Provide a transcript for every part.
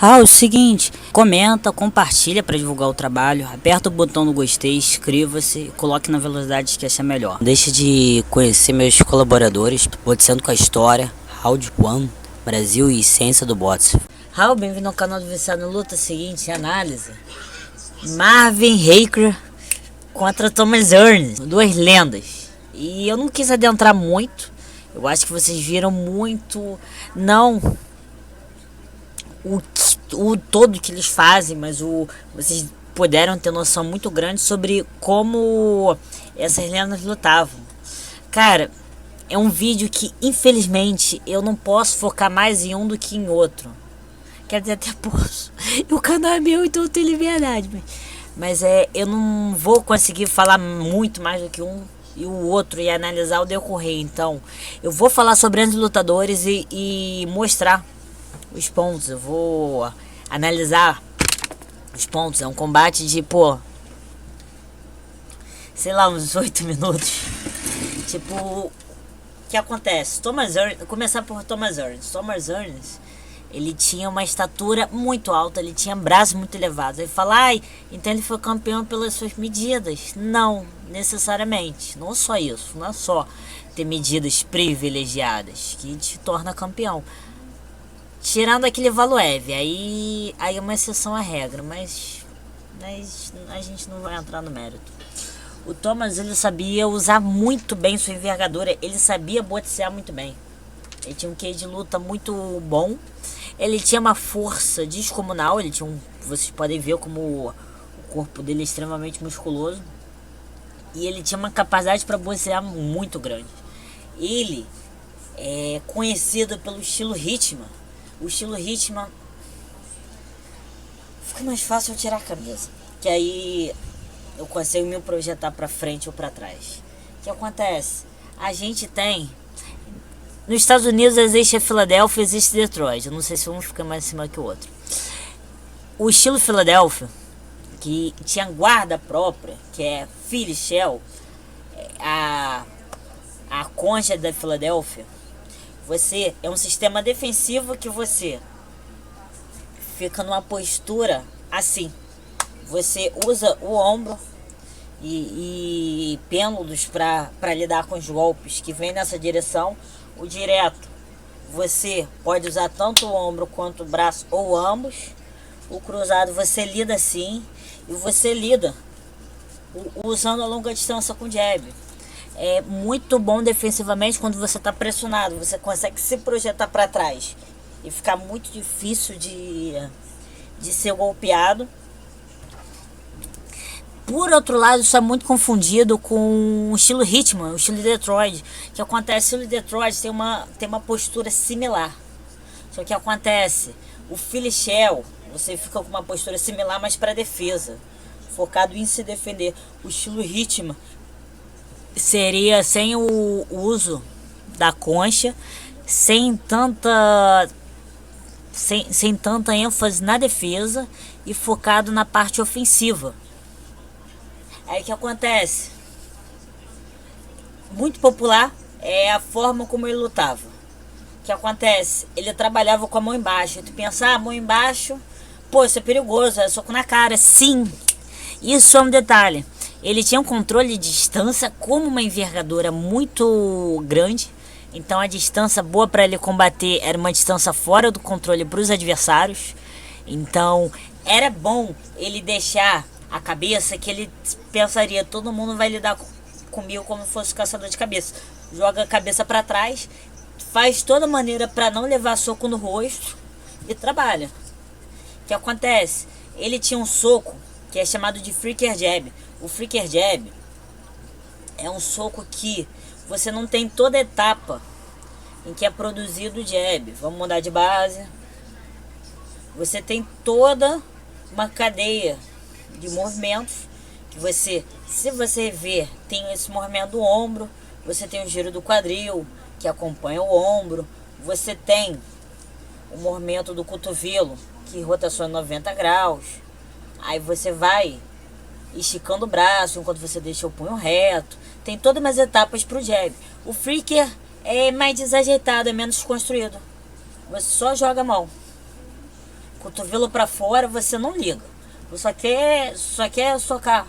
Ah, é o seguinte, comenta, compartilha para divulgar o trabalho, aperta o botão do gostei, inscreva-se e coloque na velocidade que achar melhor. Deixe de conhecer meus colaboradores, Boteando com a História, Round One, Brasil e Ciência do Boxe. Raul, bem-vindo ao canal do Viciado em Luta. Seguinte, análise: Marvin Hagler contra Thomas Hearns, duas lendas. E eu não quis adentrar muito, eu acho que vocês viram muito, não o todo que eles fazem, mas vocês puderam ter noção muito grande sobre como essas lendas lutavam. Cara, é um vídeo que infelizmente eu não posso focar mais em um do que em outro. Quer dizer, até posso. O canal é meu, então eu tenho liberdade. Mas eu não vou conseguir falar muito mais do que um e o outro e analisar o decorrer. Então, eu vou falar sobre os lutadores e mostrar os pontos. Eu vou analisar os pontos. É um combate de, sei lá, uns 8 minutos. Tipo, o que acontece? Thomas Hearns, começar por Thomas Hearns. Thomas Hearns, ele tinha uma estatura muito alta, ele tinha braços muito elevados. Aí fala, então ele foi campeão pelas suas medidas. Não, necessariamente. Não só isso, não é só ter medidas privilegiadas que te torna campeão. Tirando aquele Valuev, aí é uma exceção à regra, mas a gente não vai entrar no mérito. O Thomas, ele sabia usar muito bem sua envergadura, ele sabia boxear muito bem. Ele tinha um QI de luta muito bom, ele tinha uma força descomunal, vocês podem ver como o corpo dele é extremamente musculoso, e ele tinha uma capacidade para boxear muito grande. Ele é conhecido pelo estilo Hitman. O estilo Hitman fica mais fácil eu tirar a camisa, que aí eu consigo me projetar para frente ou para trás. O que acontece? A gente tem, nos Estados Unidos existe a Filadélfia, existe Detroit. Eu não sei se um fica mais em cima que o outro. O estilo Filadélfia, que tinha guarda própria, que é Philly Shell, a concha da Filadélfia. Você é um sistema defensivo que você fica numa postura assim. Você usa o ombro e pêndulos para lidar com os golpes que vêm nessa direção. O direto, você pode usar tanto o ombro quanto o braço ou ambos. O cruzado você lida assim, e você lida usando a longa distância com jab. É muito bom defensivamente quando você está pressionado, você consegue se projetar para trás e ficar muito difícil de ser golpeado. Por outro lado, isso é muito confundido com o estilo Hitman, o estilo Detroit. O que acontece? O estilo Detroit tem uma postura similar. Só que acontece, o Philly Shell, você fica com uma postura similar, mas para defesa, focado em se defender. O estilo Hitman seria sem o uso da concha, sem tanta ênfase na defesa e focado na parte ofensiva. Aí o que acontece? Muito popular é a forma como ele lutava. O que acontece? Ele trabalhava com a mão embaixo. Tu pensa, mão embaixo, isso é perigoso, é soco na cara. Sim, isso é um detalhe. Ele tinha um controle de distância como uma envergadura muito grande. Então a distância boa para ele combater era uma distância fora do controle para os adversários. Então era bom ele deixar a cabeça, que ele pensaria, todo mundo vai lidar comigo como se fosse caçador de cabeça. Joga a cabeça para trás, faz toda maneira para não levar soco no rosto e trabalha. O que acontece? Ele tinha um soco que é chamado de Freaker Jab. O Freaker Jab é um soco que você não tem toda a etapa em que é produzido o jab. Vamos mudar de base. Você tem toda uma cadeia de movimentos que você, se você ver, tem esse movimento do ombro, você tem o giro do quadril que acompanha o ombro, você tem o movimento do cotovelo que rotaciona 90 graus. Aí você vai esticando o braço enquanto você deixa o punho reto. Tem todas umas etapas para o jab. O freaker é mais desajeitado, é menos construído. Você só joga a mão. Cotovelo pra fora, você não liga. Você só quer socar.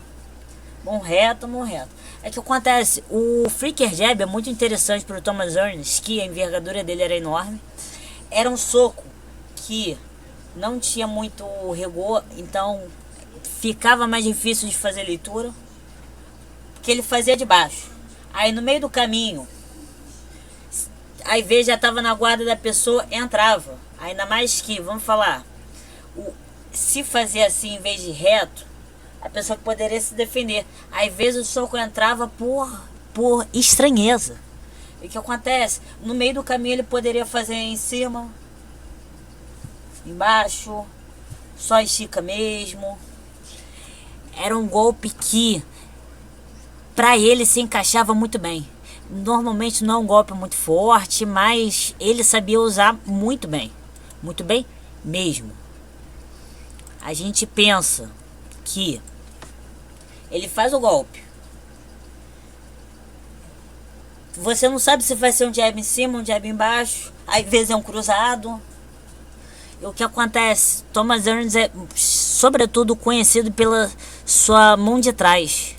Mão reta, mão reta. É que acontece, o Freaker Jab é muito interessante para o Thomas Ernst, que a envergadura dele era enorme. Era um soco que não tinha muito rigor, então ficava mais difícil de fazer leitura, porque ele fazia de baixo. Aí no meio do caminho, aí vez já estava na guarda da pessoa, entrava. Ainda mais que, vamos falar, se fazia assim em vez de reto, a pessoa poderia se defender. Às vezes o soco entrava por estranheza. E o que acontece? No meio do caminho ele poderia fazer em cima, embaixo, só estica mesmo. Era um golpe que pra ele se encaixava muito bem. Normalmente não é um golpe muito forte, mas ele sabia usar muito bem. Muito bem mesmo. A gente pensa que ele faz o golpe, você não sabe se vai ser um jab em cima, um jab embaixo, às vezes é um cruzado. E o que acontece? Thomas Ernst é sobretudo conhecido pela sua mão de trás.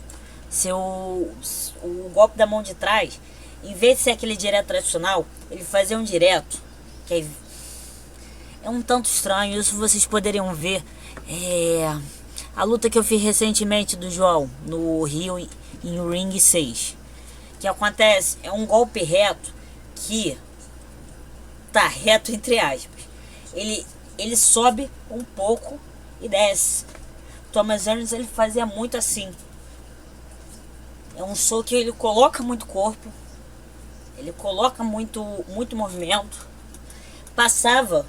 O golpe da mão de trás, em vez de ser aquele direto tradicional, ele fazia um direto que é um tanto estranho. Isso vocês poderiam ver a luta que eu fiz recentemente do João no Rio em Ring 6. O que acontece? É um golpe reto que tá reto entre aspas. Ele sobe um pouco e desce. Thomas Ernst ele fazia muito assim. É um soco que ele coloca muito corpo, ele coloca muito movimento. Passava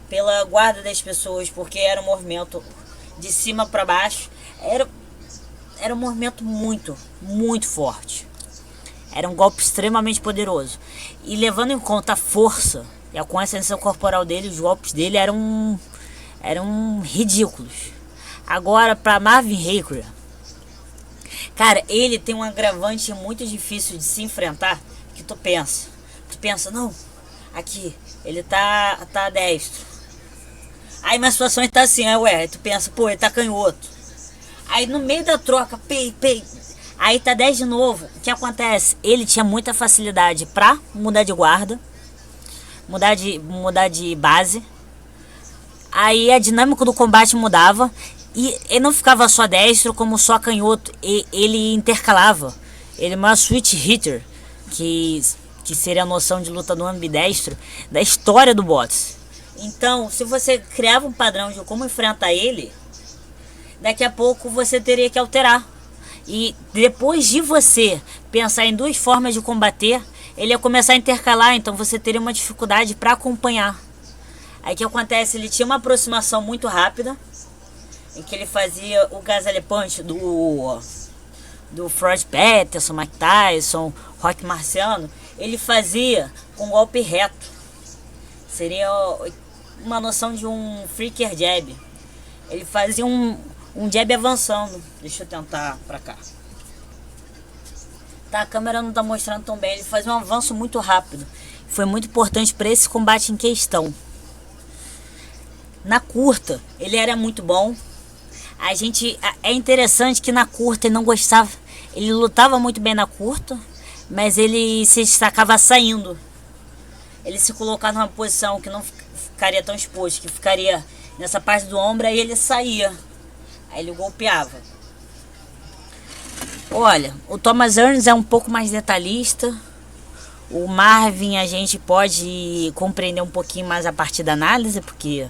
pela guarda das pessoas porque era um movimento de cima para baixo. Era um movimento muito forte. Era um golpe extremamente poderoso. E levando em conta a força e a consciência corporal dele, os golpes dele eram ridículos. Agora, para Marvin Hagler, cara, ele tem um agravante muito difícil de se enfrentar. Que tu pensa, não, aqui, ele tá destro. Aí uma situação ele tá assim, aí tu pensa, pô, ele tá canhoto. Aí no meio da troca, aí tá 10 de novo. O que acontece? Ele tinha muita facilidade pra mudar de guarda, mudar de base. Aí a dinâmica do combate mudava. E ele não ficava só destro, como só canhoto. Ele intercalava. Ele é uma switch hitter, que seria a noção de lutador ambidestro da história do boxe. Então, se você criava um padrão de como enfrentar ele, daqui a pouco você teria que alterar. E depois de você pensar em duas formas de combater, ele ia começar a intercalar, então você teria uma dificuldade para acompanhar. Aí o que acontece? Ele tinha uma aproximação muito rápida, em que ele fazia o Gazelle Punch do Floyd Patterson, Mike Tyson, Rock Marciano. Ele fazia com golpe reto. Seria uma noção de um Freaker Jab. Ele fazia um jab avançando. Deixa eu tentar pra cá. Tá, a câmera não tá mostrando tão bem. Ele fazia um avanço muito rápido. Foi muito importante para esse combate em questão. Na curta, ele era muito bom. É interessante que na curta ele não gostava. Ele lutava muito bem na curta, mas ele se destacava saindo. Ele se colocava numa posição que não ficaria tão exposto, que ficaria nessa parte do ombro, aí ele saía. Aí ele golpeava. Olha, o Thomas Ernst é um pouco mais detalhista. O Marvin a gente pode compreender um pouquinho mais a partir da análise, porque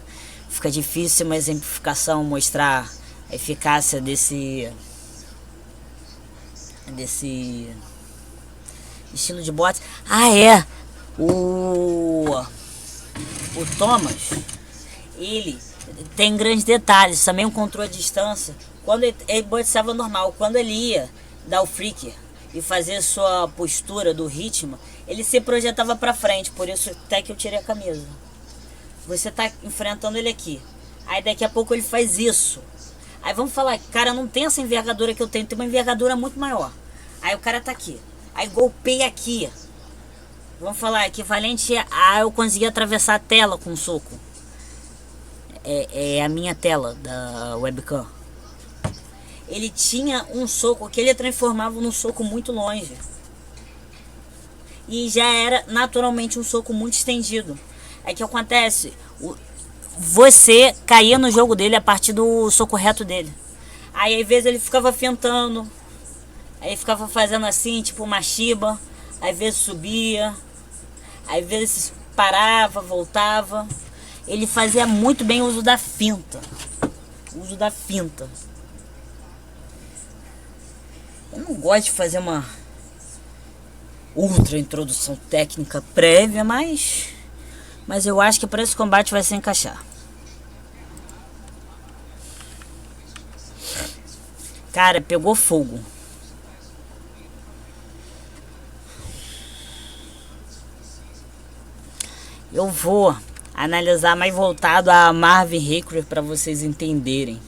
fica difícil uma exemplificação mostrar a eficácia desse estilo de boxe. O Thomas, ele tem grandes detalhes, também um controle de distância. Quando ele boxeava normal, quando ele ia dar o freaker e fazer sua postura do ritmo, ele se projetava para frente, por isso até que eu tirei a camisa. Você tá enfrentando ele aqui, aí daqui a pouco ele faz isso. Aí vamos falar, cara, não tem essa envergadura que eu tenho, tem uma envergadura muito maior. Aí o cara tá aqui, aí golpeia aqui. Vamos falar, equivalente a eu conseguir atravessar a tela com um soco. é a minha tela da webcam. Ele tinha um soco que ele transformava num soco muito longe. E já era naturalmente um soco muito estendido. Aí o que acontece? Você caía no jogo dele a partir do soco reto dele. Aí às vezes ele ficava fintando. Aí ficava fazendo assim, tipo uma Shiba. Às vezes subia. Às vezes parava, voltava. Ele fazia muito bem o uso da finta. O uso da finta. Eu não gosto de fazer uma ultra introdução técnica prévia, mas eu acho que para esse combate vai se encaixar. Cara, pegou fogo. Eu vou analisar mais voltado a Marvin Hagler para vocês entenderem.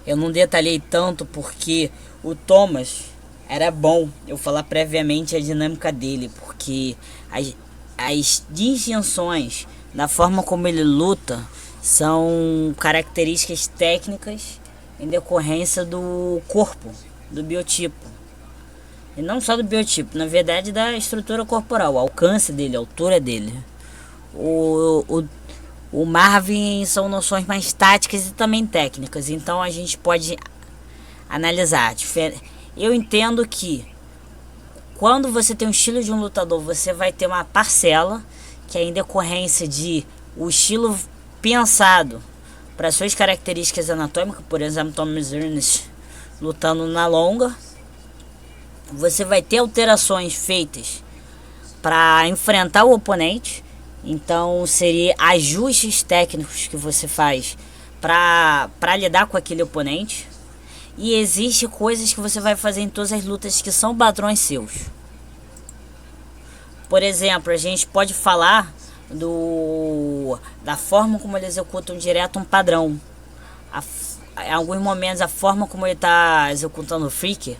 Eu não detalhei tanto porque o Thomas era bom eu falar previamente a dinâmica dele, porque as distinções da forma como ele luta são características técnicas em decorrência do corpo, do biotipo. E não só do biotipo, na verdade da estrutura corporal, o alcance dele, a altura dele. O Marvin são noções mais táticas e também técnicas, então a gente pode analisar. Eu entendo que quando você tem um estilo de um lutador, você vai ter uma parcela que é em decorrência de o estilo pensado para suas características anatômicas. Por exemplo, Thomas Ernest lutando na longa, você vai ter alterações feitas para enfrentar o oponente. Então seria ajustes técnicos que você faz para lidar com aquele oponente. E existe coisas que você vai fazer em todas as lutas que são padrões seus. Por exemplo, a gente pode falar da forma como ele executa direto um padrão. Em alguns momentos a forma como ele está executando o freak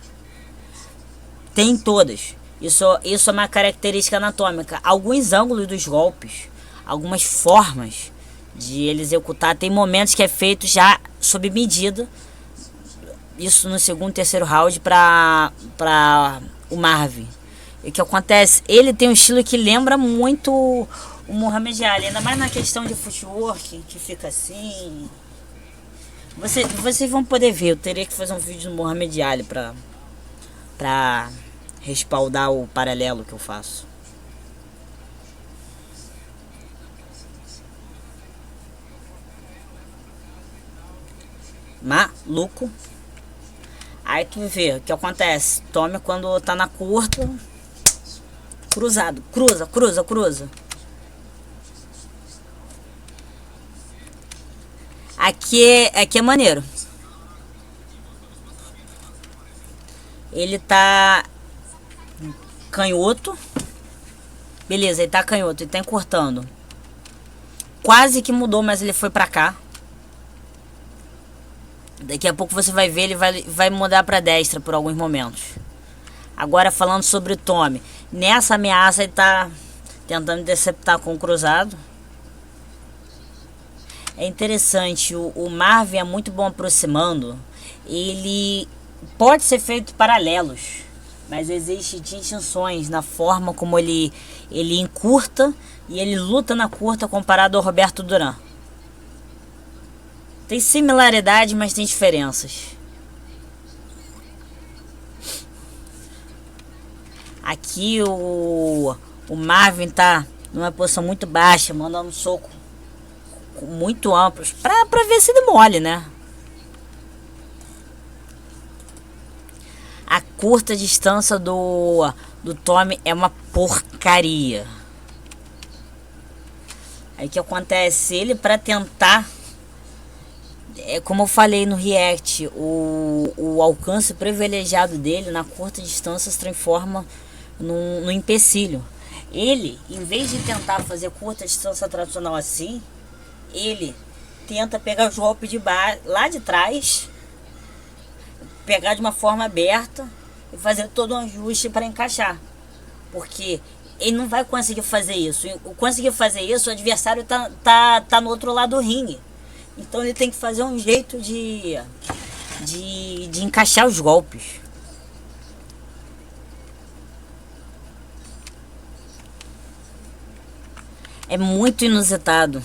tem todas. Isso é uma característica anatômica. Alguns ângulos dos golpes, algumas formas de ele executar, tem momentos que é feito já sob medida. Isso no segundo, terceiro round para o Marvin. E o que acontece? Ele tem um estilo que lembra muito o Muhammad Ali, ainda mais na questão de footwork, que fica assim. Vocês vão poder ver. Eu teria que fazer um vídeo do Muhammad Ali para respaldar o paralelo que eu faço. Maluco. Aí tu vê o que acontece. Tome quando tá na curta. Cruzado. Cruza. Aqui é maneiro. Ele tá canhoto. Beleza, ele tá canhoto. Ele tá encurtando. Quase que mudou, mas ele foi pra cá. Daqui a pouco você vai ver, ele vai mudar pra destra por alguns momentos. Agora falando sobre o Tommy. Nessa ameaça ele tá tentando interceptar com o cruzado. É interessante, o Marvin é muito bom aproximando. Ele pode ser feito paralelos, mas existem distinções na forma como ele encurta e ele luta na curta comparado ao Roberto Duran. Tem similaridade, mas tem diferenças. Aqui o Marvin tá numa posição muito baixa, mandando um soco muito amplos pra ver se ele mole, né? A curta distância do Tommy é uma porcaria. Aí o que acontece? Ele, pra tentar, como eu falei no react, o alcance privilegiado dele na curta distância se transforma num empecilho. Ele, em vez de tentar fazer curta distância tradicional assim, ele tenta pegar os golpes lá de trás, pegar de uma forma aberta e fazer todo um ajuste para encaixar. Porque ele não vai conseguir fazer isso. Conseguir fazer isso, o adversário tá no outro lado do ringue. Então ele tem que fazer um jeito de encaixar os golpes. É muito inusitado.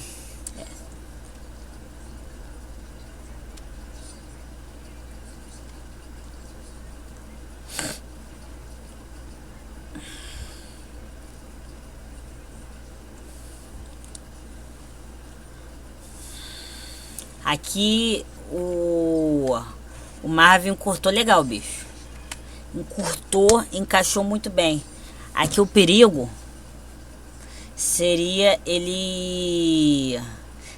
Aqui o Marvin encurtou legal, bicho. Encurtou, encaixou muito bem. Aqui o perigo seria ele...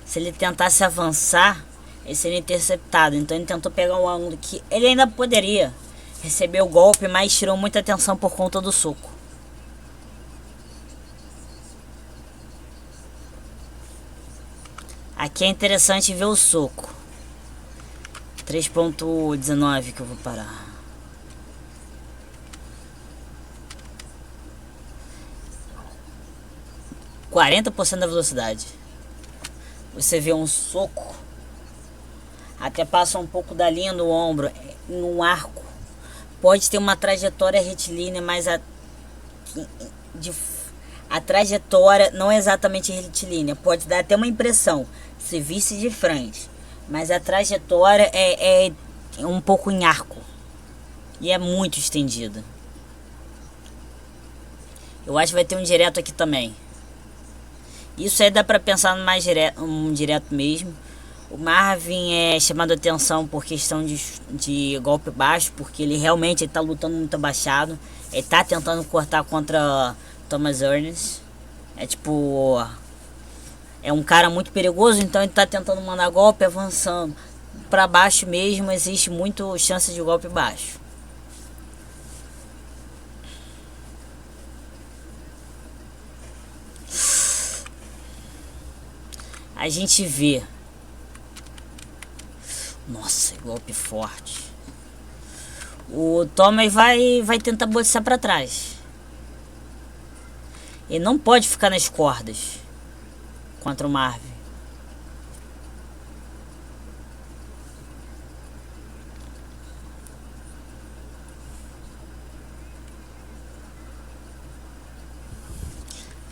Se ele tentasse avançar, ele seria interceptado. Então ele tentou pegar um ângulo que ele ainda poderia receber o golpe, mas tirou muita atenção por conta do soco. Aqui é interessante ver o soco. 3.19 que eu vou parar. – 40% da velocidade. Você vê um soco, até passa um pouco da linha no ombro, no arco. Pode ter uma trajetória retilínea, mas a trajetória não é exatamente retilínea. Pode dar até uma impressão, se visse de frente. Mas a trajetória é um pouco em arco. E é muito estendida. Eu acho que vai ter um direto aqui também. Isso aí dá pra pensar no mais direto, um direto mesmo. O Marvin é chamado a atenção por questão de golpe baixo, porque ele realmente tá lutando muito abaixado. Ele tá tentando cortar contra Thomas Hearns. É tipo... É um cara muito perigoso, então ele tá tentando mandar golpe avançando. Pra baixo mesmo existe muito chance de golpe baixo. A gente vê. Nossa, golpe forte. O Thomas vai tentar botar pra trás. Ele não pode ficar nas cordas contra o Marvin.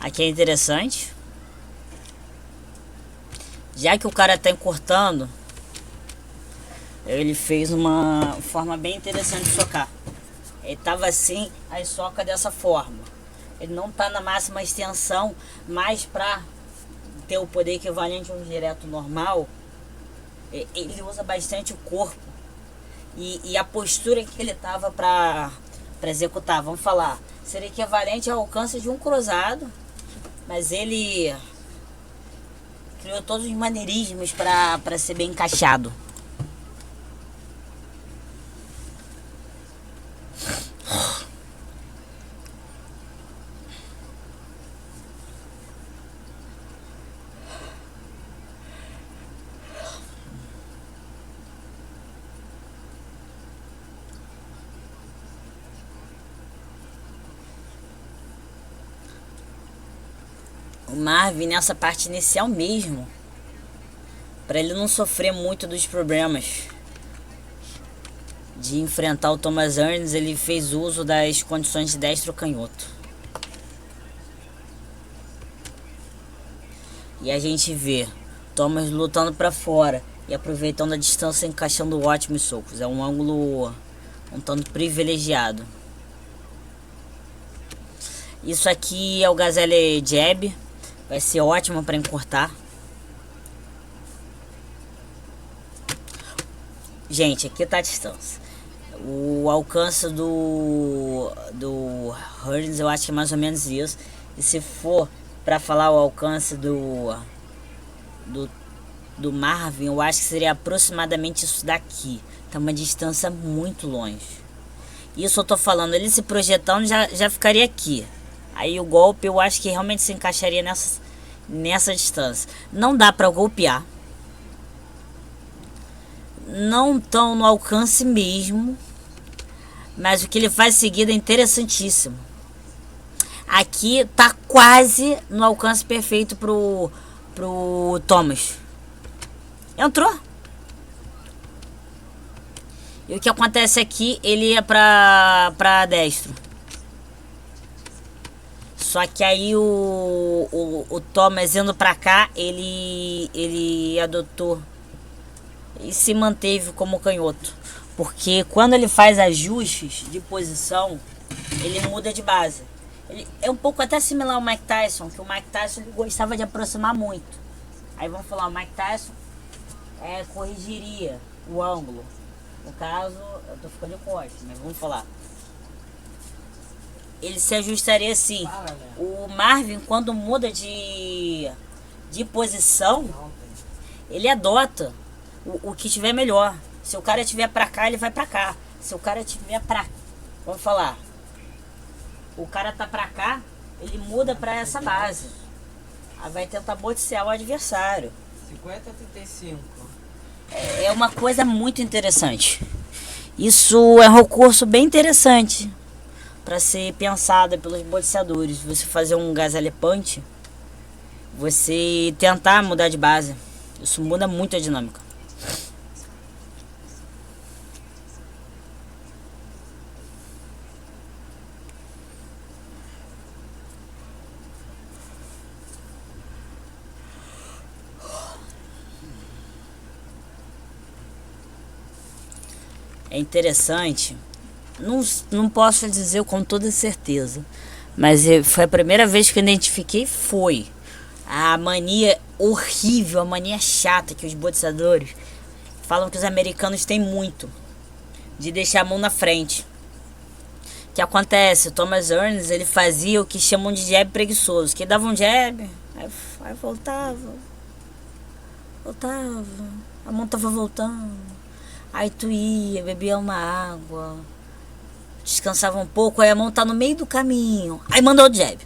Aqui é interessante. Já que o cara tá encurtando, ele fez uma forma bem interessante de socar. Ele tava assim, aí soca dessa forma. Ele não tá na máxima extensão, mas pra ter o poder equivalente a um direto normal, ele usa bastante o corpo e a postura que ele tava pra executar. Vamos falar, seria equivalente ao alcance de um cruzado, mas ele criou todos os maneirismos pra ser bem encaixado. O Marvin nessa parte inicial mesmo, para ele não sofrer muito dos problemas de enfrentar o Thomas Hearns, ele fez uso das condições de destro canhoto. E a gente vê Thomas lutando para fora e aproveitando a distância, encaixando ótimos socos. É um ângulo um tanto privilegiado. Isso aqui é o Gazelle Jab. Vai ser ótimo para encurtar. Gente, aqui tá a distância. O alcance do Hearns eu acho que é mais ou menos isso. E se for para falar o alcance do Marvin, eu acho que seria aproximadamente isso daqui. Tá uma distância muito longe. Isso eu tô falando, ele se projetando já ficaria aqui. Aí o golpe eu acho que realmente se encaixaria nessa distância. Não dá pra golpear. Não tão no alcance mesmo. Mas o que ele faz seguido é interessantíssimo. Aqui tá quase no alcance perfeito pro Thomas. Entrou. E o que acontece aqui, ele ia pra destro. Só que aí o Thomas indo pra cá, ele adotou e se manteve como canhoto. Porque quando ele faz ajustes de posição, ele muda de base. Ele é um pouco até similar ao Mike Tyson, que o Mike Tyson ele gostava de aproximar muito. Aí vamos falar, o Mike Tyson corrigiria o ângulo. No caso, eu tô ficando de costas, mas vamos falar. Ele se ajustaria assim. O Marvin, quando muda de posição, ele adota o que tiver melhor. Se o cara estiver pra cá, ele vai pra cá. Se o cara estiver pra... Vamos falar. O cara tá pra cá, ele muda pra essa base. Aí vai tentar botear o adversário. 50 a 35. É uma coisa muito interessante. Isso é um recurso bem interessante para ser pensado pelos boxeadores. Você fazer um gazelle punch, você tentar mudar de base. Isso muda muito a dinâmica. É interessante. Não posso dizer com toda certeza, mas foi a primeira vez que eu identifiquei. Foi a mania horrível, a mania chata que os boxeadores falam que os americanos têm muito, de deixar a mão na frente. O que acontece? O Thomas Hearns, ele fazia o que chamam de jab preguiçoso, que dava um jab, aí voltava, a mão tava voltando. Aí tu ia, bebia uma água, descansava um pouco, aí a mão tá no meio do caminho, aí mandou o jab.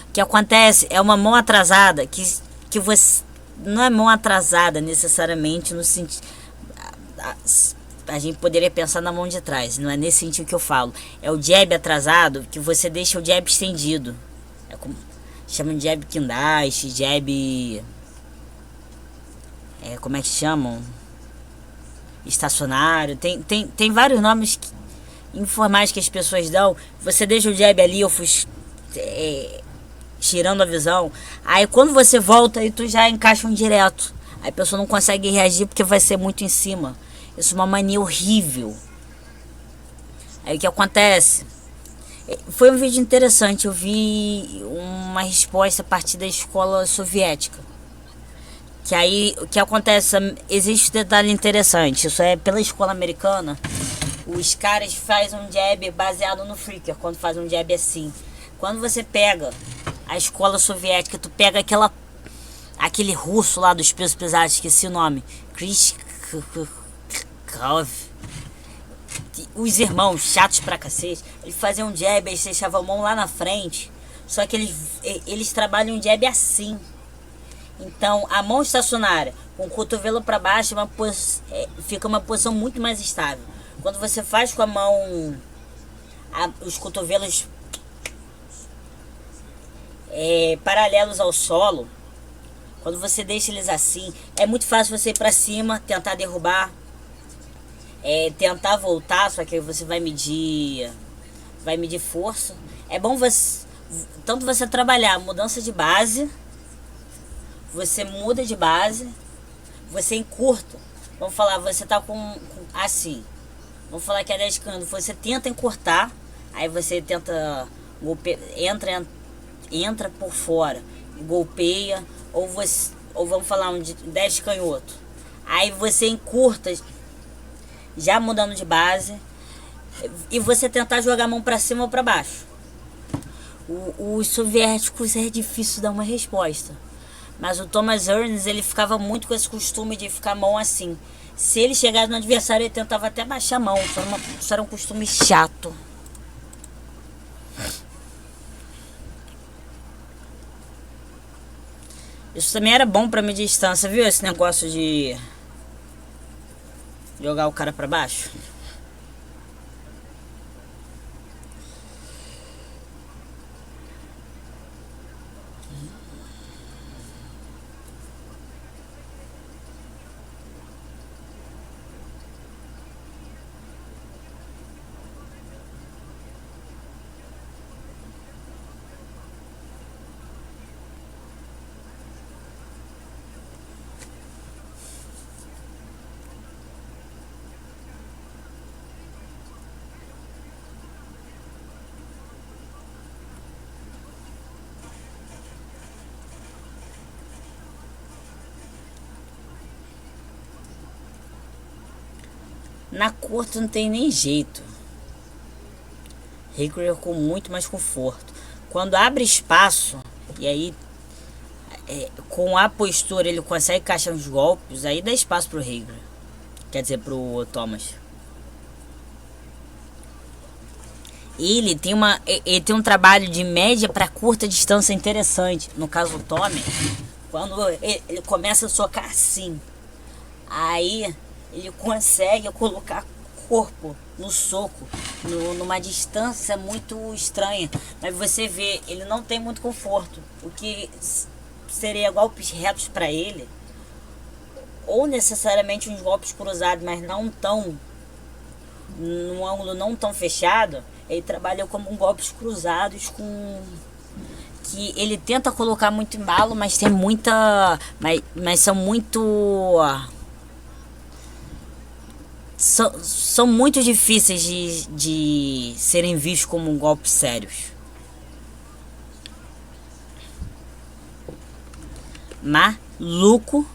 O que acontece é uma mão atrasada, que você... Não é mão atrasada necessariamente no sentido... A gente poderia pensar na mão de trás, não é nesse sentido que eu falo. É o jab atrasado, que você deixa o jab estendido. É como... Chamam de jab Kindashi, jab... como é que chamam? Estacionário, tem vários nomes informais que as pessoas dão. Você deixa o jab ali, tirando a visão. Aí quando você volta, aí tu já encaixa um direto. Aí a pessoa não consegue reagir porque vai ser muito em cima. Isso é uma mania horrível. Aí o que acontece? Foi um vídeo interessante. Eu vi uma resposta a partir da escola soviética. Que aí, o que acontece, existe um detalhe interessante, isso é pela escola americana, os caras fazem um jab baseado no flicker, quando faz um jab assim. Quando você pega a escola soviética, tu pega aquele russo lá dos pesos pesados, esqueci o nome, Krishkov, os irmãos chatos pra cacete, eles faziam um jab, eles deixavam a mão lá na frente, só que eles trabalham um jab assim. Então, a mão estacionária, com o cotovelo para baixo, fica uma posição muito mais estável. Quando você faz com a mão, os cotovelos paralelos ao solo, quando você deixa eles assim, é muito fácil você ir para cima, tentar derrubar, tentar voltar, só que aí você vai medir força. É bom tanto você trabalhar mudança de base. Você muda de base, você encurta. Vamos falar, você tá com assim. Vamos falar que é 10 cantos. Você tenta encurtar, aí você tenta entra por fora, golpeia, ou vamos falar um de 10 canhoto. Aí você encurta, já mudando de base, e você tentar jogar a mão para cima ou para baixo. Os soviéticos é difícil dar uma resposta. Mas o Thomas Hearns, ele ficava muito com esse costume de ficar a mão assim. Se ele chegasse no adversário, ele tentava até baixar a mão. Só era um costume chato. Isso também era bom pra medir distância, viu? Esse negócio de jogar o cara pra baixo. Na curta não tem nem jeito. Hager com muito mais conforto. Quando abre espaço, e aí com a postura ele consegue encaixar uns golpes, aí dá espaço pro Hager. Quer dizer, pro Thomas. Ele tem um trabalho de média para curta distância interessante. No caso do Tommy, quando ele começa a socar assim, aí ele consegue colocar corpo no soco numa distância muito estranha. Mas você vê, ele não tem muito conforto. O que seria golpes retos para ele, ou necessariamente uns golpes cruzados, mas não tão num ângulo não tão fechado. Ele trabalha como golpes cruzados que ele tenta colocar muito embalo, mas tem muita, mas são muito são muito difíceis de serem vistos como golpes sérios. Maluco.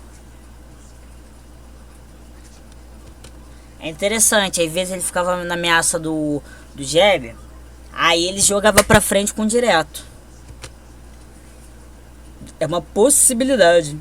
É interessante, às vezes ele ficava na ameaça do jab, aí ele jogava pra frente com direto. É uma possibilidade.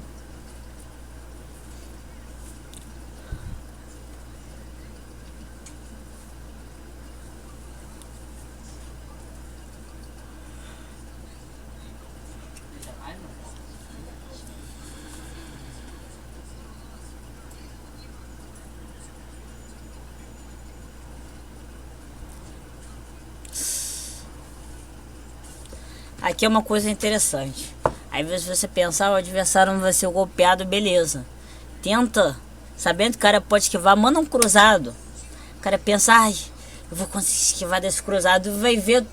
Aqui é uma coisa interessante. Aí você pensar, o adversário não vai ser golpeado, beleza. Tenta, sabendo que o cara pode esquivar, manda um cruzado. O cara pensa, ai, eu vou conseguir esquivar desse cruzado. Vai ver,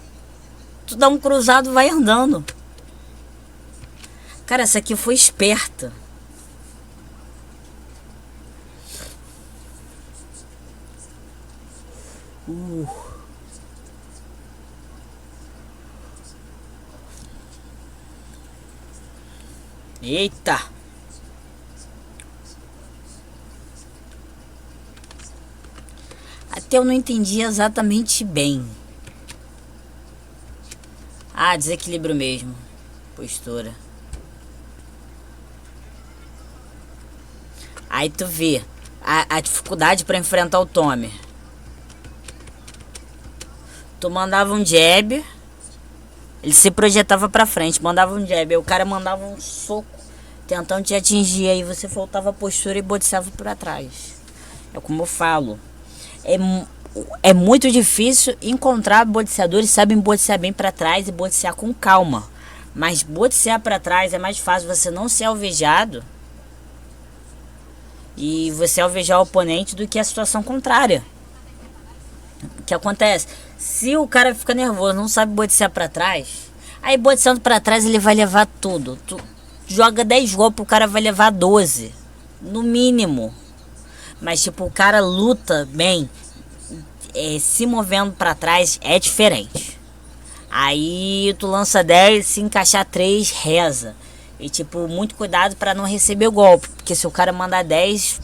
tu dá um cruzado, vai andando. Cara, essa aqui foi esperta. Eita! Até eu não entendi exatamente bem. Ah, desequilíbrio mesmo. Postura. Aí tu vê a dificuldade para enfrentar o Tommy. Tu mandava um jab, ele se projetava pra frente, mandava um jab, aí o cara mandava um soco tentando te atingir, aí você voltava a postura e boteava pra trás. É como eu falo, é muito difícil encontrar boxeadores que sabem boxear bem pra trás e boxear com calma. Mas boxear pra trás é mais fácil você não ser alvejado e você alvejar o oponente do que a situação contrária. O que acontece? Se o cara fica nervoso, não sabe boxear pra trás, aí boxeando pra trás ele vai levar tudo. Tu joga 10 golpes, o cara vai levar 12, no mínimo. Mas tipo, o cara luta bem, se movendo pra trás é diferente. Aí tu lança 10, se encaixar 3, reza. E tipo, muito cuidado pra não receber o golpe, porque se o cara mandar 10,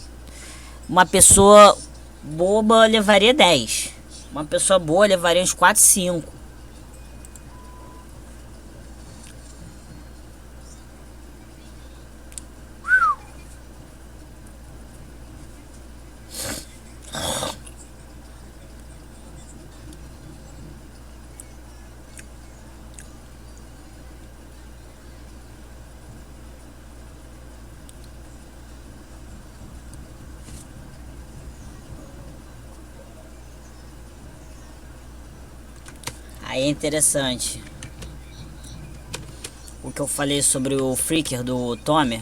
uma pessoa boba levaria 10. Uma pessoa boa levaria uns 4, 5. Aí é interessante o que eu falei sobre o Freaker do Tommy.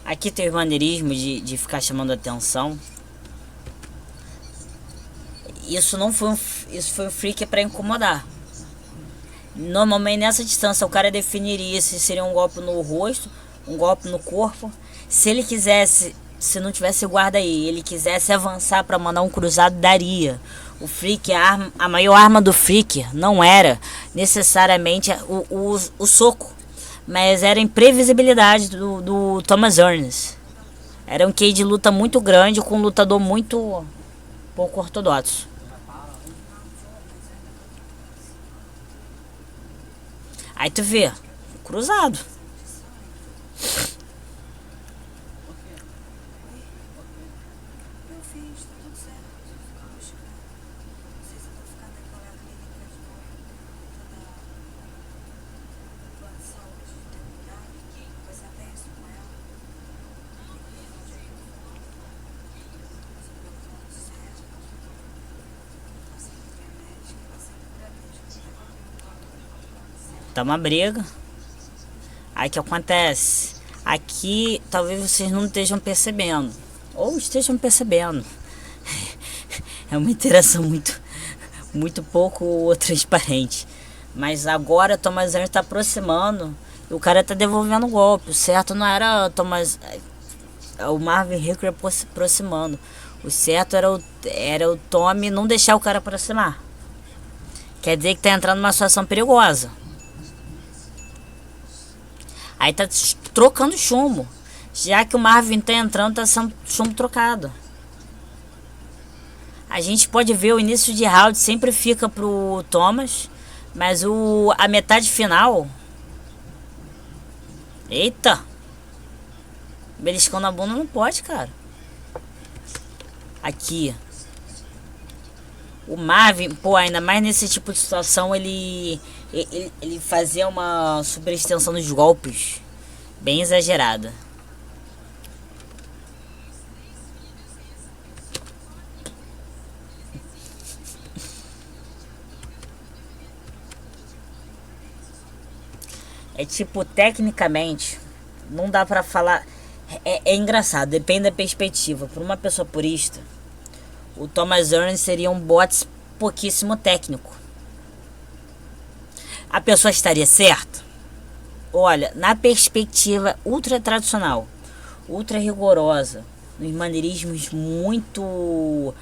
Aqui tem o maneirismo de ficar chamando atenção. Isso não foi isso foi um Freaker para incomodar. Normalmente nessa distância o cara definiria se seria um golpe no rosto, um golpe no corpo. Se ele quisesse, se não tivesse guarda aí, ele quisesse avançar para mandar um cruzado, daria. O Freak, a maior arma do Freak não era necessariamente o soco, mas era a imprevisibilidade do Thomas Ernest. Era um QI de luta muito grande com um lutador muito pouco ortodoxo. Aí tu vê, cruzado. Tá uma briga. Aí o que acontece? Aqui talvez vocês não estejam percebendo. Ou estejam percebendo. É uma interação muito pouco transparente. Mas agora Thomas Hearns tá aproximando e o cara tá devolvendo o golpe. O certo não era o Marvin Hagler aproximando. O certo era o Tommy não deixar o cara aproximar. Quer dizer que tá entrando numa situação perigosa. Aí tá trocando chumbo. Já que o Marvin tá entrando, tá sendo chumbo trocado. A gente pode ver o início de round sempre fica pro Thomas. Mas a metade final... Eita! Beliscão na bunda não pode, cara. Aqui. O Marvin, pô, ainda mais nesse tipo de situação, ele fazia uma superextensão dos golpes bem exagerada. É tipo, tecnicamente, não dá pra falar... É engraçado, depende da perspectiva. Por uma pessoa purista, o Thomas Hearns seria um boxe pouquíssimo técnico. A pessoa estaria certa? Olha, na perspectiva ultra tradicional, ultra rigorosa, nos maneirismos muito...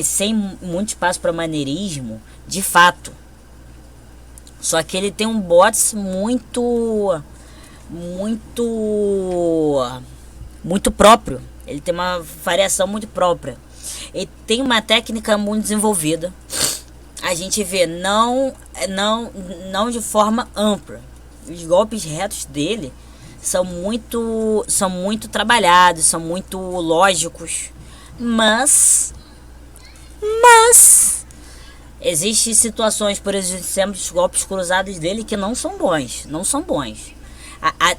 sem muito espaço para maneirismo, de fato. Só que ele tem um boxe muito próprio. Ele tem uma variação muito própria. Ele tem uma técnica muito desenvolvida. A gente vê não de forma ampla. Os golpes retos dele são muito trabalhados, são muito lógicos. Mas existem situações, por exemplo, os golpes cruzados dele que não são bons. Não são bons.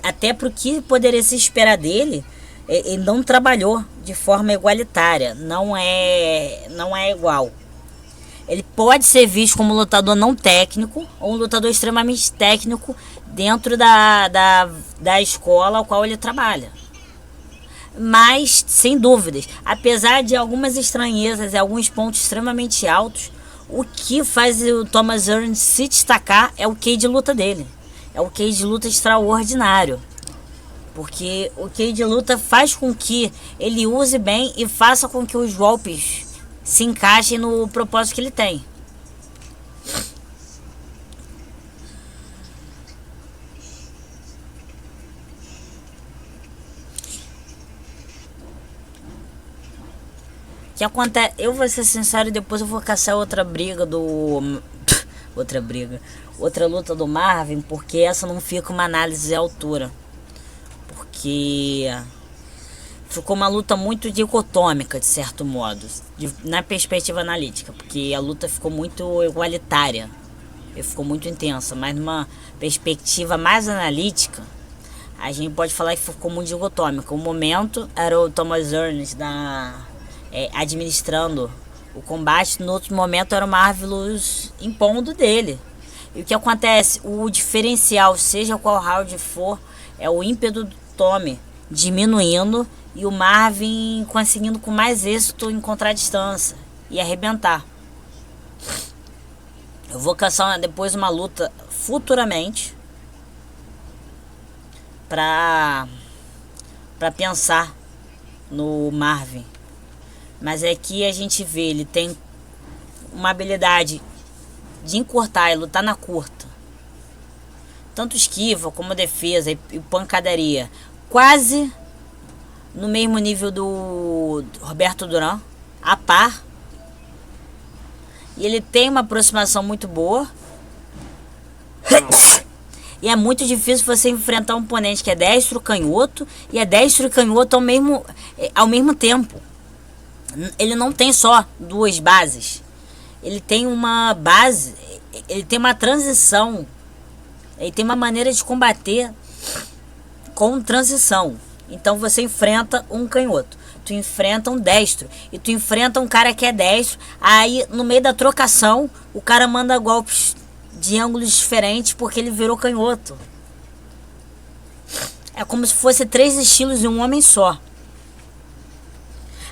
Até pro que poderia se esperar dele, ele não trabalhou de forma igualitária. Não é igual. Ele pode ser visto como um lutador não técnico ou um lutador extremamente técnico dentro da escola ao qual ele trabalha. Mas, sem dúvidas, apesar de algumas estranhezas e alguns pontos extremamente altos, o que faz o Thomas Hearns se destacar é o QI de luta dele. É o QI de luta extraordinário. Porque o QI de luta faz com que ele use bem e faça com que os golpes se encaixem no propósito que ele tem. Que acontece, eu vou ser sincero, depois eu vou caçar outra briga outra luta do Marvin, porque essa não fica uma análise à altura, porque ficou uma luta muito dicotômica, de certo modo, na perspectiva analítica, porque a luta ficou muito igualitária e ficou muito intensa, mas numa perspectiva mais analítica, a gente pode falar que ficou muito dicotômica. O momento era o Thomas Hearns administrando o combate, no outro momento era o Marvelous impondo dele. E o que acontece? O diferencial, seja qual round for, é o ímpeto do Tommy diminuindo e o Marvin conseguindo com mais êxito encontrar a distância e arrebentar. Eu vou caçar depois uma luta futuramente pra pensar no Marvin. Mas aqui a gente vê, ele tem uma habilidade de encurtar e lutar na curta. Tanto esquiva como defesa e pancadaria. Quase no mesmo nível do Roberto Duran, a par. E ele tem uma aproximação muito boa. E é muito difícil você enfrentar um oponente que é destro canhoto e é destro e canhoto ao mesmo tempo. Ele não tem só duas bases. Ele tem uma base, ele tem uma transição. Ele tem uma maneira de combater com transição. Então você enfrenta um canhoto, tu enfrenta um destro e tu enfrenta um cara que é destro. Aí no meio da trocação o cara manda golpes de ângulos diferentes porque ele virou canhoto. É como se fosse 3 estilos em um homem só.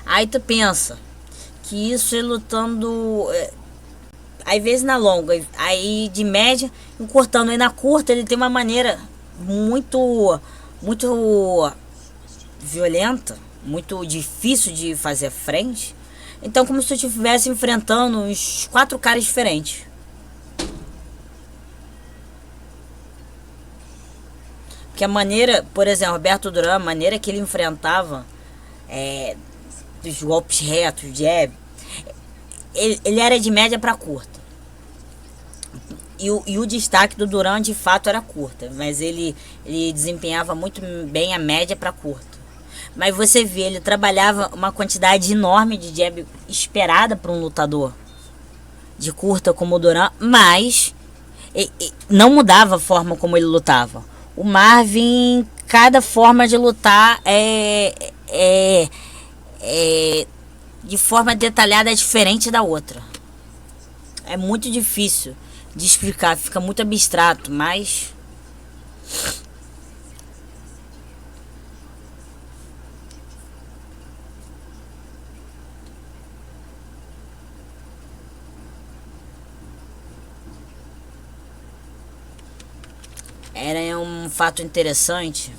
Aí tu pensa que isso é lutando, às vezes na longa, aí de média, encurtando. Aí na curta ele tem uma maneira muito violenta, muito difícil de fazer frente. Então como se tu estivesse enfrentando uns 4 caras diferentes. Porque a maneira, por exemplo, Roberto Duran, a maneira que ele enfrentava dos golpes retos, jab, ele era de média para curta. E o destaque do Duran de fato era curta, mas ele desempenhava muito bem a média para curta. Mas você vê, ele trabalhava uma quantidade enorme de jab esperada para um lutador de curta como o Duran, mas não mudava a forma como ele lutava. O Marvin, cada forma de lutar de forma detalhada é diferente da outra. É muito difícil de explicar, fica muito abstrato, mas era um fato interessante.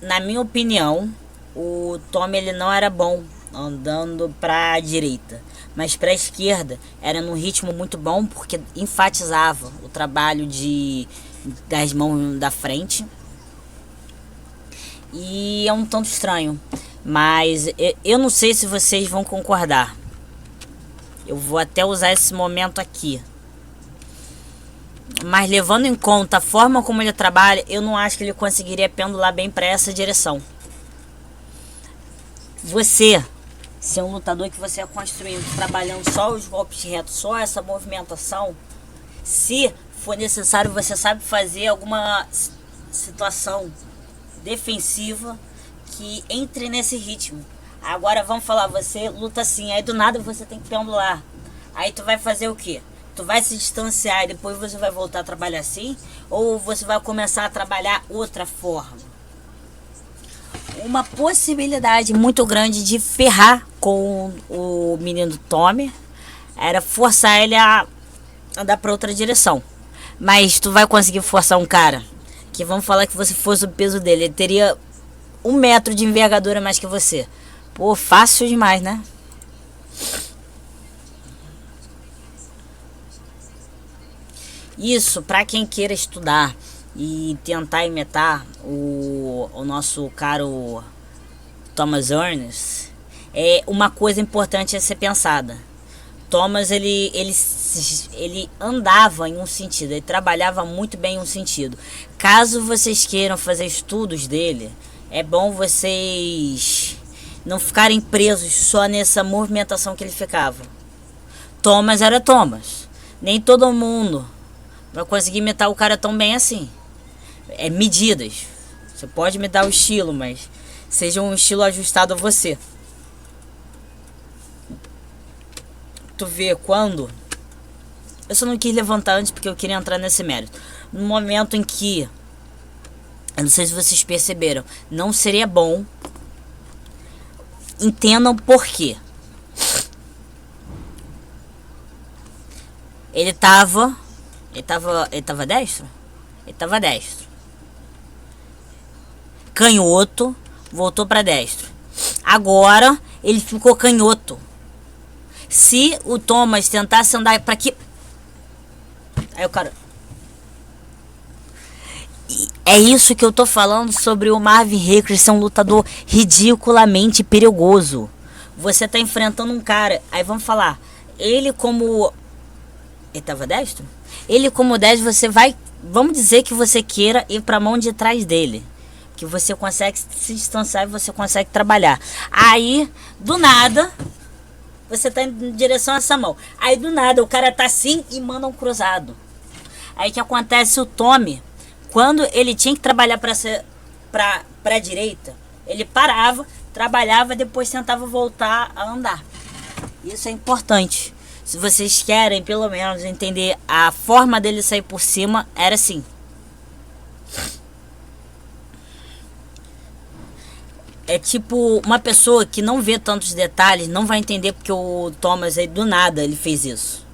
Na minha opinião, o Tommy ele não era bom andando para a direita, mas para a esquerda era num ritmo muito bom, porque enfatizava o trabalho das mãos da frente. E é um tanto estranho, mas eu não sei se vocês vão concordar. Eu vou até usar esse momento aqui. Mas levando em conta a forma como ele trabalha, eu não acho que ele conseguiria pendular bem para essa direção. Você, se é um lutador que você é construindo, trabalhando só os golpes retos, só essa movimentação, se for necessário, você sabe fazer alguma situação defensiva que entre nesse ritmo. Agora vamos falar, você luta assim, aí do nada você tem que pendular. Aí tu vai fazer o quê? Tu vai se distanciar e depois você vai voltar a trabalhar assim? Ou você vai começar a trabalhar outra forma? Uma possibilidade muito grande de ferrar com o menino Tommy era forçar ele a andar para outra direção. Mas tu vai conseguir forçar um cara que, vamos falar que você fosse o peso dele, ele teria 1 metro de envergadura mais que você. Pô, fácil demais, né? Isso, para quem queira estudar e tentar imitar o nosso caro Thomas Ernest, uma coisa importante a ser pensada. Thomas, ele andava em um sentido, ele trabalhava muito bem em um sentido. Caso vocês queiram fazer estudos dele, é bom vocês não ficarem presos só nessa movimentação que ele ficava. Thomas era Thomas. Nem todo mundo vai conseguir imitar o cara tão bem assim. Medidas. Você pode imitar o estilo, mas seja um estilo ajustado a você. Tu vê quando... Eu só não quis levantar antes porque eu queria entrar nesse mérito. No momento em que... Eu não sei se vocês perceberam. Não seria bom. Entendam por quê. Ele tava destro? Ele tava destro. Canhoto, voltou pra destro. Agora ele ficou canhoto. Se o Thomas tentasse andar pra aqui, aí o cara... É isso que eu tô falando sobre o Marvin Hagler ser um lutador ridiculamente perigoso. Você tá enfrentando um cara, aí vamos falar, ele como... Ele tava destro? Ele como destro, você vai... Vamos dizer que você queira ir pra mão de trás dele. Que você consegue se distanciar e você consegue trabalhar. Aí, do nada, você tá em direção a essa mão. Aí, do nada, o cara tá assim e manda um cruzado. Aí, o que acontece? O Tommy, quando ele tinha que trabalhar pra direita, ele parava, trabalhava, depois tentava voltar a andar. Isso é importante. Se vocês querem, pelo menos, entender a forma dele sair por cima, era assim. É tipo, uma pessoa que não vê tantos detalhes não vai entender porque o Thomas aí do nada ele fez isso.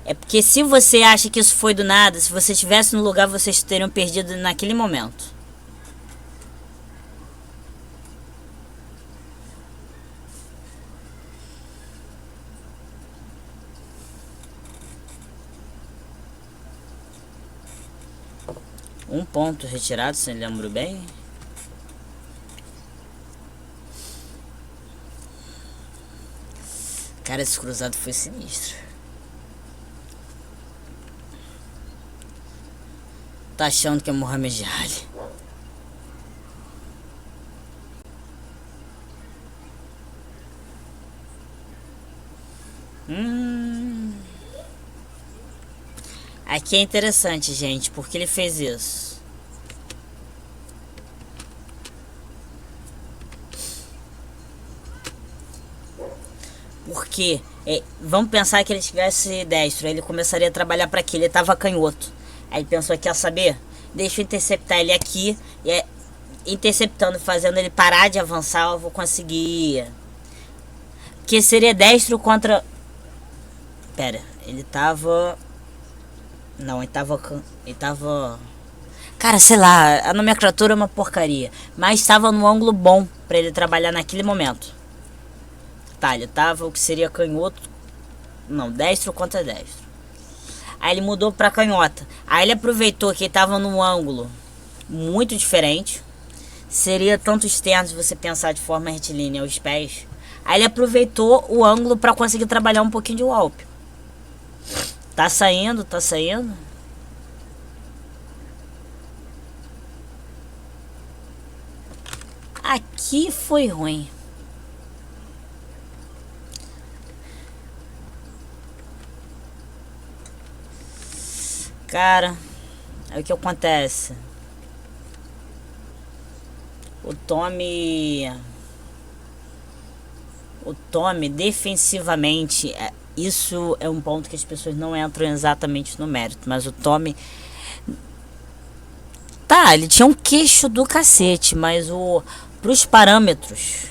É porque se você acha que isso foi do nada, se você estivesse no lugar, vocês teriam perdido naquele momento. Um ponto retirado, se eu lembro bem. Cara, esse cruzado foi sinistro. Tá achando que é Muhammad Ali. Aqui é interessante, gente, porque ele fez isso. Porque vamos pensar que ele tivesse destro, ele começaria a trabalhar para aqui, ele tava canhoto. Aí ele pensou, quer saber? Deixa eu interceptar ele aqui, e interceptando, fazendo ele parar de avançar, eu vou conseguir. Porque seria destro contra... Pera, ele tava... Não, ele tava... Cara, sei lá, a nomenclatura é uma porcaria. Mas estava no ângulo bom pra ele trabalhar naquele momento. Tá, ele tava o que seria canhoto. Não, destro contra destro. Aí ele mudou pra canhota. Aí ele aproveitou que ele tava num ângulo muito diferente. Seria tanto externo se você pensar de forma retilínea os pés. Aí ele aproveitou o ângulo pra conseguir trabalhar um pouquinho de golpe. Tá saindo, tá saindo. Aqui foi ruim. Cara, aí o que acontece? O Tommy defensivamente, isso é um ponto que as pessoas não entram exatamente no mérito, mas o Tommy, tá, ele tinha um queixo do cacete, mas pros parâmetros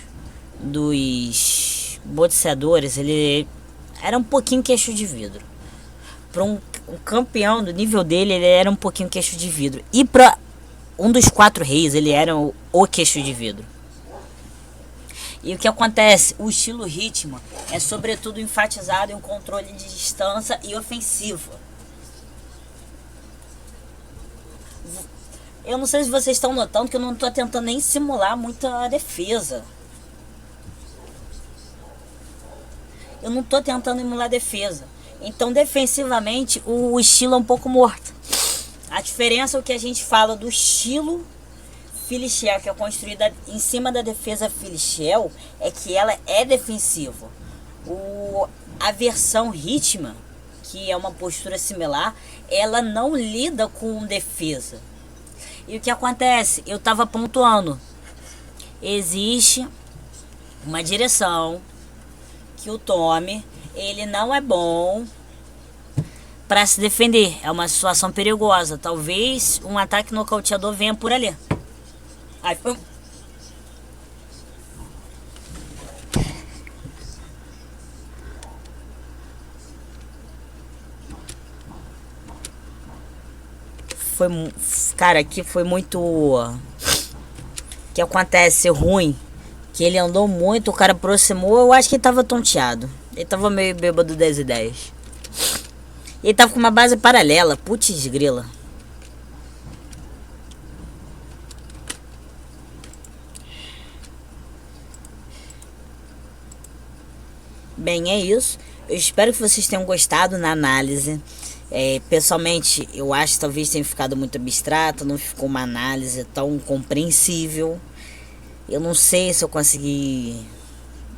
dos boxeadores, ele era um pouquinho queixo de vidro. Para um campeão do nível dele, ele era um pouquinho queixo de vidro. E para um dos 4 reis, ele era o queixo de vidro. E o que acontece? O estilo ritmo é sobretudo enfatizado em um controle de distância e ofensivo. Eu não sei se vocês estão notando que eu não estou tentando nem simular muita defesa. Eu não estou tentando emular defesa. Então, defensivamente, o estilo é um pouco morto. A diferença é o que a gente fala do estilo Filichel, que é construída em cima da defesa Filichel, é que ela é defensiva. A versão Ritma, que é uma postura similar, ela não lida com defesa. E o que acontece? Eu estava pontuando. Existe uma direção que o Tommy, ele não é bom para se defender. É uma situação perigosa. Talvez um ataque nocauteador venha por ali. Aí, cara, aqui foi muito... O que acontece ruim, que ele andou muito, o cara aproximou, eu acho que ele tava tonteado. Ele tava meio bêbado das ideias. Ele tava com uma base paralela. Putz grila. Bem, é isso. Eu espero que vocês tenham gostado na análise. Pessoalmente, eu acho que talvez tenha ficado muito abstrato. Não ficou uma análise tão compreensível. Eu não sei se eu consegui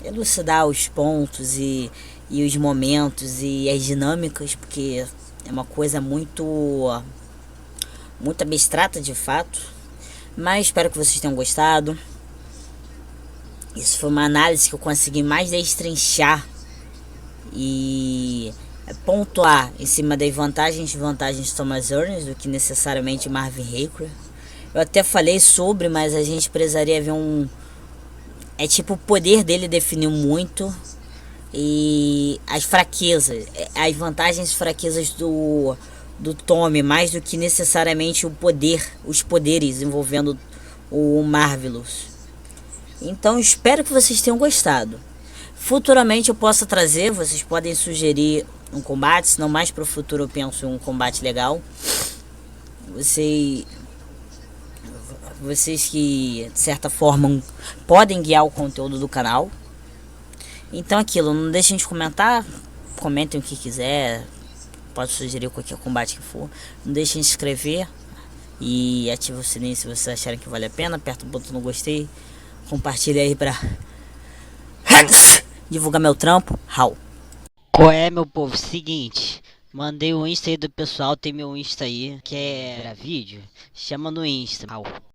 elucidar os pontos e os momentos e as dinâmicas, porque é uma coisa muito abstrata de fato. Mas espero que vocês tenham gostado. Isso foi uma análise que eu consegui mais destrinchar e pontuar em cima das vantagens e desvantagens de Thomas Ernest do que necessariamente Marvin Hacker. Eu até falei sobre, mas a gente precisaria ver o poder dele definiu muito. E as fraquezas, as vantagens e fraquezas do Tommy, mais do que necessariamente os poderes envolvendo o Marvelous. Então espero que vocês tenham gostado. Futuramente eu possa trazer, vocês podem sugerir um combate, se não mais para o futuro eu penso em um combate legal. Vocês que de certa forma podem guiar o conteúdo do canal. Então aquilo, não deixem de comentar, comentem o que quiser, pode sugerir qualquer combate que for. Não deixem de se inscrever e ative o sininho se vocês acharem que vale a pena. Aperta o botão no gostei, compartilha aí pra divulgar meu trampo. How? Qual é, meu povo? Seguinte, mandei o Insta aí do pessoal, tem meu Insta aí, quer vídeo? Chama no Insta. How?